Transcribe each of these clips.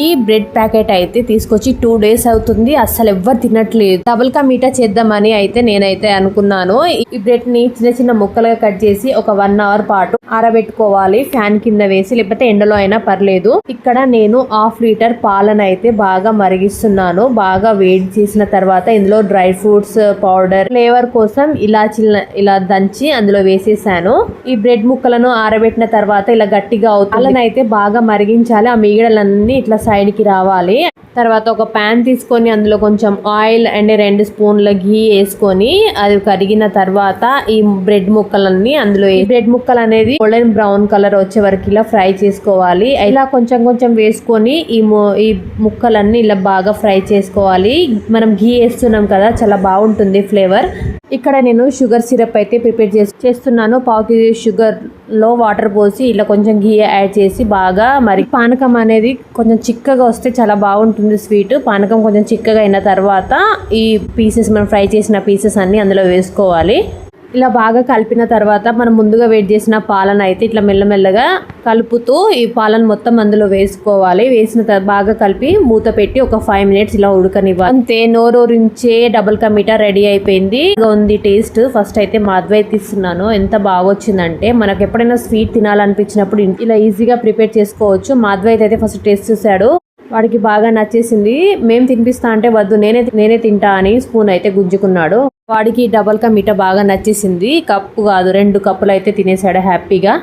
ఈ bread packet అయితే తీసుకొచ్చి 2 days అవుతుంది, అస్సలు ఎవ్వరు తినట్లేదు. డబుల్ కా మీఠా చేద్దామని అయితే నేనైతే అనుకున్నాను. ఈ బ్రెడ్ ని చిన్న చిన్న ముక్కలుగా కట్ చేసి ఒక 1 hour పాటు ఆరబెట్టుకోవాలి, ఫ్యాన్ కింద వేసి, లేకపోతే ఎండలో అయినా పర్లేదు. ఇక్కడ నేను 1/2 liter పాలను అయితే బాగా మరిగిస్తున్నాను. బాగా వేడి చేసిన తర్వాత ఇందులో డ్రై ఫ్రూట్స్ పౌడర్, ఫ్లేవర్ కోసం ఇలా దంచి అందులో వేసేసాను. ఈ బ్రెడ్ ముక్కలను ఆరబెట్టిన తర్వాత ఇలా గట్టిగా అవుతుంది. పాలను అయితే బాగా మరిగించాలి, ఆ మిగడలన్నీ ఇట్లా సైడ్ కి రావాలి. తర్వాత ఒక ప్యాన్ తీసుకొని అందులో కొంచెం ఆయిల్ అండ్ 2 స్పూన్ల ఘీ వేసుకొని అది కరిగిన తర్వాత ఈ బ్రెడ్ ముక్కలన్నీ అందులో, బ్రెడ్ ముక్కలు అనేది గోల్డెన్ బ్రౌన్ కలర్ వచ్చే వరకు ఇలా ఫ్రై చేసుకోవాలి. ఇలా కొంచెం కొంచెం వేసుకొని ఈ ముక్కలన్నీ ఇలా బాగా ఫ్రై చేసుకోవాలి. మనం ఘీ వేస్తున్నాం కదా, చాలా బాగుంటుంది ఫ్లేవర్. ఇక్కడ నేను షుగర్ సిరప్ అయితే ప్రిపేర్ చేస్తున్నాను. 1/2 kg షుగర్ లో వాటర్ పోసి ఇలా కొంచెం ఘీ యాడ్ చేసి బాగా మరి పానకం అనేది కొంచెం చిక్కగా వస్తే చాలా బాగుంటుంది స్వీట్. పానకం కొంచెం చిక్కగా అయిన తర్వాత ఈ పీసెస్, మనం ఫ్రై చేసిన పీసెస్ అన్ని అందులో వేసుకోవాలి. ఇలా బాగా కలిపిన తర్వాత మనం ముందుగా వేడి చేసిన పాలను అయితే ఇట్లా మెల్లమెల్లగా కలుపుతూ ఈ పాలను మొత్తం అందులో వేసుకోవాలి. వేసిన తర్వాత బాగా కలిపి మూత పెట్టి ఒక 5 minutes ఇలా ఉడకనివ్వాలి. అంతే, నోరూరించే డబుల్ కా మీఠా రెడీ అయిపోయింది. ఉంది టేస్ట్. ఫస్ట్ అయితే మాధవై తీస్తున్నాను. ఎంత బాగా వచ్చిందంటే, మనకు ఎప్పుడైనా స్వీట్ తినాలనిపించినప్పుడు ఇలా ఈజీగా ప్రిపేర్ చేసుకోవచ్చు. మాధవై అయితే ఫస్ట్ టేస్ట్ చూశాడు, వాడికి బాగా నచ్చేసింది. మేము తినిపిస్తా అంటే వద్దు, నేనే తింటా అని స్పూన్ అయితే గుంజుకున్నాడు. వాడికి డబుల్ కా మీఠా బాగా నచ్చేసింది. కప్పు కాదు, 2 కప్పులు అయితే తినేసాడు హ్యాపీగా.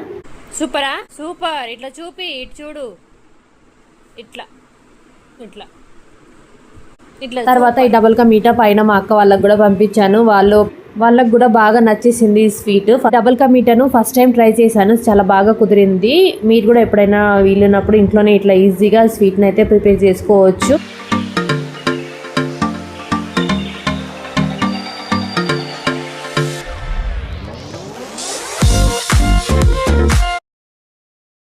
సూపరా, సూపర్. ఇట్లా చూపి, ఇటు చూడు, ఇట్లా ఇట్లా ఇట్లా. తర్వాత ఈ డబుల్ కా మీఠా పైన మా అక్క వాళ్ళకి కూడా పంపించాను. వాళ్ళకు కూడా బాగా నచ్చేసింది ఈ స్వీట్. డబుల్ కా మీఠాను ఫస్ట్ టైం ట్రై చేశాను, చాలా బాగా కుదిరింది. మీరు కూడా ఎప్పుడైనా వీలున్నప్పుడు ఇంట్లోనే ఇట్లా ఈజీగా స్వీట్ని అయితే ప్రిపేర్ చేసుకోవచ్చు.